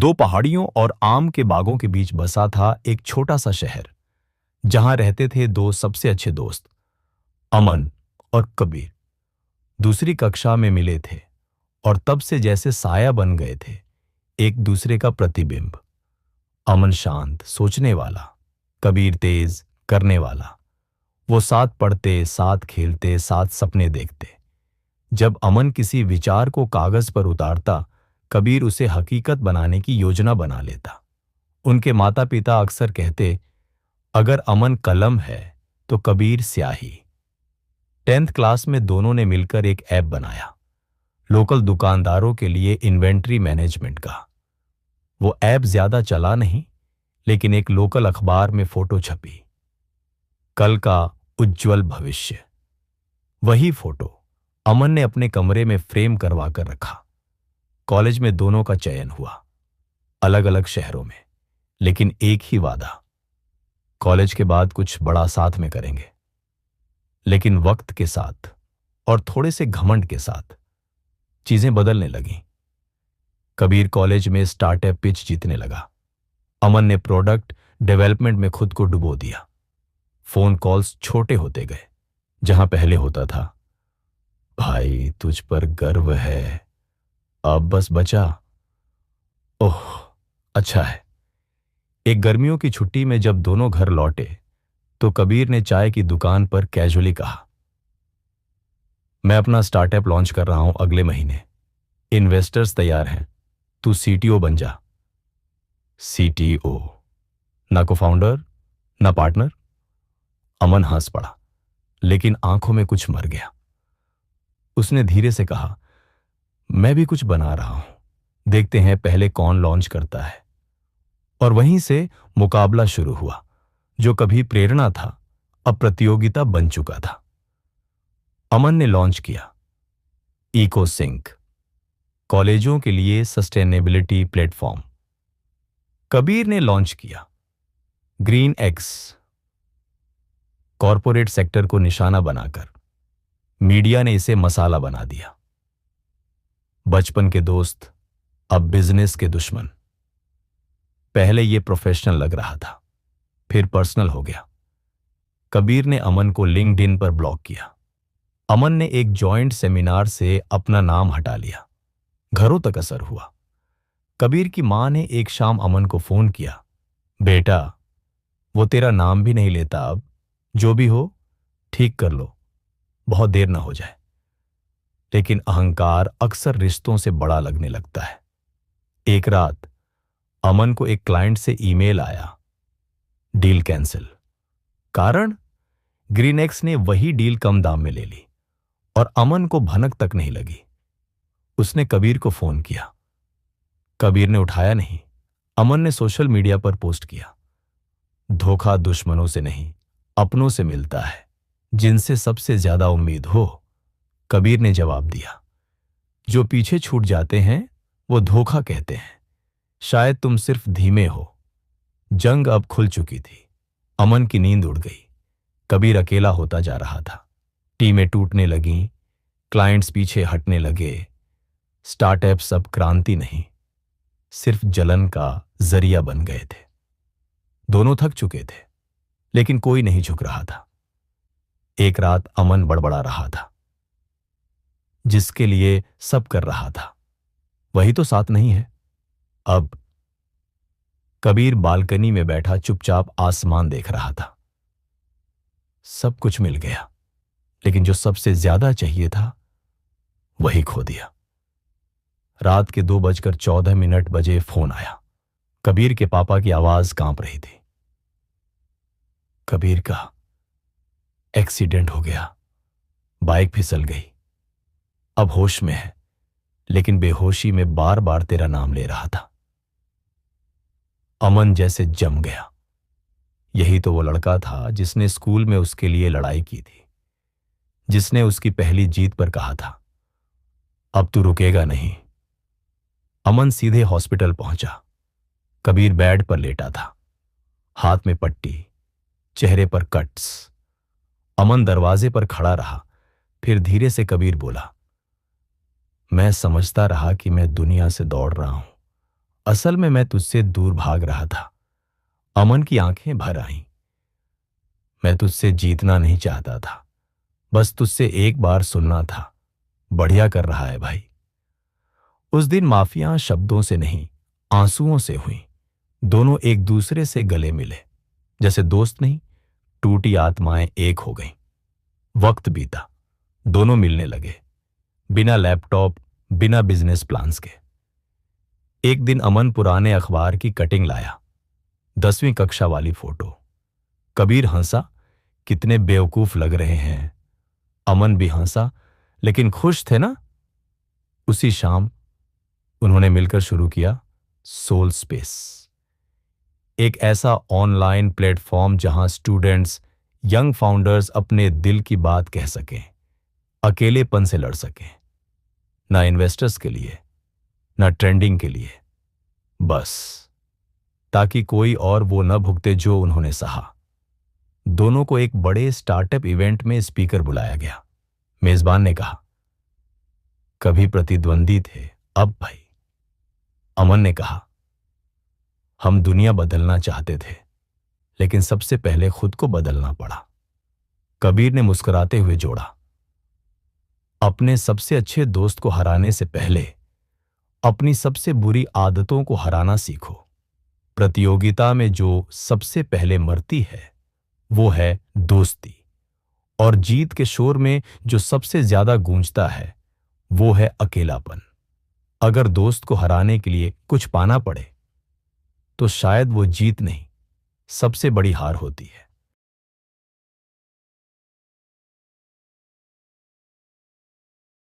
दो पहाड़ियों और आम के बागों के बीच बसा था एक छोटा सा शहर, जहां रहते थे दो सबसे अच्छे दोस्त, अमन और कबीर। दूसरी कक्षा में मिले थे और तब से जैसे साया बन गए थे, एक दूसरे का प्रतिबिंब। अमन शांत, सोचने वाला, कबीर तेज, करने वाला। वो साथ पढ़ते, साथ खेलते, साथ सपने देखते। जब अमन किसी विचार को कागज पर उतारता, कबीर उसे हकीकत बनाने की योजना बना लेता। उनके माता पिता अक्सर कहते, अगर अमन कलम है तो कबीर स्याही। 10th क्लास में दोनों ने मिलकर एक ऐप बनाया, लोकल दुकानदारों के लिए इन्वेंट्री मैनेजमेंट का। वो ऐप ज्यादा चला नहीं, लेकिन एक लोकल अखबार में फोटो छपी, कल का उज्जवल भविष्य। वही फोटो अमन ने अपने कमरे में फ्रेम करवा कर रखा। कॉलेज में दोनों का चयन हुआ, अलग अलग शहरों में, लेकिन एक ही वादा, कॉलेज के बाद कुछ बड़ा साथ में करेंगे। लेकिन वक्त के साथ और थोड़े से घमंड के साथ चीजें बदलने लगीं। कबीर कॉलेज में स्टार्टअप पिच जीतने लगा। अमन ने प्रोडक्ट डेवलपमेंट में खुद को डुबो दिया। फोन कॉल्स छोटे होते गए, जहां पहले होता था, भाई तुझ पर गर्व है, अब बस बचा। ओह, अच्छा है। एक गर्मियों की छुट्टी में जब दोनों घर लौटे, तो कबीर ने चाय की दुकान पर कैजुअली कहा, मैं अपना स्टार्टअप लॉन्च कर रहा हूं अगले महीने। इन्वेस्टर्स तैयार हैं, तू सीटीओ बन जा। सीटीओ? ना को फाउंडर, ना पार्टनर? अमन हंस पड़ा, लेकिन आंखों में कुछ मर गया। उसने धीरे से कहा, मैं भी कुछ बना रहा हूं, देखते हैं पहले कौन लॉन्च करता है। और वहीं से मुकाबला शुरू हुआ। जो कभी प्रेरणा था, अब प्रतियोगिता बन चुका था। अमन ने लॉन्च किया इको सिंक, कॉलेजों के लिए सस्टेनेबिलिटी प्लेटफॉर्म। कबीर ने लॉन्च किया ग्रीन एक्स, कॉरपोरेट सेक्टर को निशाना बनाकर। मीडिया ने इसे मसाला बना दिया। बचपन के दोस्त अब बिजनेस के दुश्मन। पहले यह प्रोफेशनल लग रहा था, फिर पर्सनल हो गया। कबीर ने अमन को लिंक्डइन पर ब्लॉक किया। अमन ने एक जॉइंट सेमिनार से अपना नाम हटा लिया। घरों तक असर हुआ। कबीर की मां ने एक शाम अमन को फोन किया, बेटा वो तेरा नाम भी नहीं लेता अब, जो भी हो ठीक कर लो, बहुत देर ना हो जाए। लेकिन अहंकार अक्सर रिश्तों से बड़ा लगने लगता है। एक रात अमन को एक क्लाइंट से ईमेल आया, डील कैंसिल। कारण, ग्रीनएक्स ने वही डील कम दाम में ले ली और अमन को भनक तक नहीं लगी। उसने कबीर को फोन किया। कबीर ने उठाया नहीं। अमन ने सोशल मीडिया पर पोस्ट किया, धोखा दुश्मनों से नहीं, अपनों से मिलता है, जिनसे सबसे ज्यादा उम्मीद हो। कबीर ने जवाब दिया, जो पीछे छूट जाते हैं वो धोखा कहते हैं, शायद तुम सिर्फ धीमे हो। जंग अब खुल चुकी थी। अमन की नींद उड़ गई। कबीर अकेला होता जा रहा था। टीमें टूटने लगीं, क्लाइंट्स पीछे हटने लगे। स्टार्टअप्स अब क्रांति नहीं, सिर्फ जलन का जरिया बन गए थे। दोनों थक चुके थे, लेकिन कोई नहीं झुक रहा था। एक रात अमन बड़बड़ा रहा था, जिसके लिए सब कर रहा था वही तो साथ नहीं है अब। कबीर बालकनी में बैठा चुपचाप आसमान देख रहा था। सब कुछ मिल गया, लेकिन जो सबसे ज्यादा चाहिए था वही खो दिया। रात के 2:14 बजे फोन आया। कबीर के पापा की आवाज कांप रही थी। कबीर का एक्सीडेंट हो गया, बाइक फिसल गई, अब होश में है, लेकिन बेहोशी में बार बार तेरा नाम ले रहा था। अमन जैसे जम गया। यही तो वो लड़का था जिसने स्कूल में उसके लिए लड़ाई की थी, जिसने उसकी पहली जीत पर कहा था, अब तू रुकेगा नहीं। अमन सीधे हॉस्पिटल पहुंचा। कबीर बेड पर लेटा था, हाथ में पट्टी, चेहरे पर कट्स। अमन दरवाजे पर खड़ा रहा, फिर धीरे से कबीर बोला, मैं समझता रहा कि मैं दुनिया से दौड़ रहा हूं, असल में मैं तुझसे दूर भाग रहा था। अमन की आंखें भर आईं। मैं तुझसे जीतना नहीं चाहता था, बस तुझसे एक बार सुनना था। बढ़िया कर रहा है भाई। उस दिन माफियां शब्दों से नहीं, आंसुओं से हुई। दोनों एक दूसरे से गले मिले, जैसे दोस्त नहीं, टूटी आत्माएं एक हो गईं। वक्त बीता, दोनों मिलने लगे, बिना लैपटॉप, बिना बिजनेस प्लान्स के। एक दिन अमन पुराने अखबार की कटिंग लाया, 10वीं कक्षा वाली फोटो। कबीर हंसा, कितने बेवकूफ लग रहे हैं। अमन भी हंसा, लेकिन खुश थे ना। उसी शाम उन्होंने मिलकर शुरू किया सोल स्पेस, एक ऐसा ऑनलाइन प्लेटफॉर्म जहां स्टूडेंट्स, यंग फाउंडर्स अपने दिल की बात कह सकें, अकेलेपन से लड़ सकें। ना इन्वेस्टर्स के लिए, ना ट्रेंडिंग के लिए, बस ताकि कोई और वो न भुगते जो उन्होंने सहा। दोनों को एक बड़े स्टार्टअप इवेंट में स्पीकर बुलाया गया। मेजबान ने कहा, कभी प्रतिद्वंदी थे, अब भाई। अमन ने कहा, हम दुनिया बदलना चाहते थे, लेकिन सबसे पहले खुद को बदलना पड़ा। कबीर ने मुस्कुराते हुए जोड़ा, अपने सबसे अच्छे दोस्त को हराने से पहले अपनी सबसे बुरी आदतों को हराना सीखो। प्रतियोगिता में जो सबसे पहले मरती है वो है दोस्ती, और जीत के शोर में जो सबसे ज्यादा गूंजता है वो है अकेलापन। अगर दोस्त को हराने के लिए कुछ पाना पड़े तो शायद वो जीत नहीं, सबसे बड़ी हार होती है।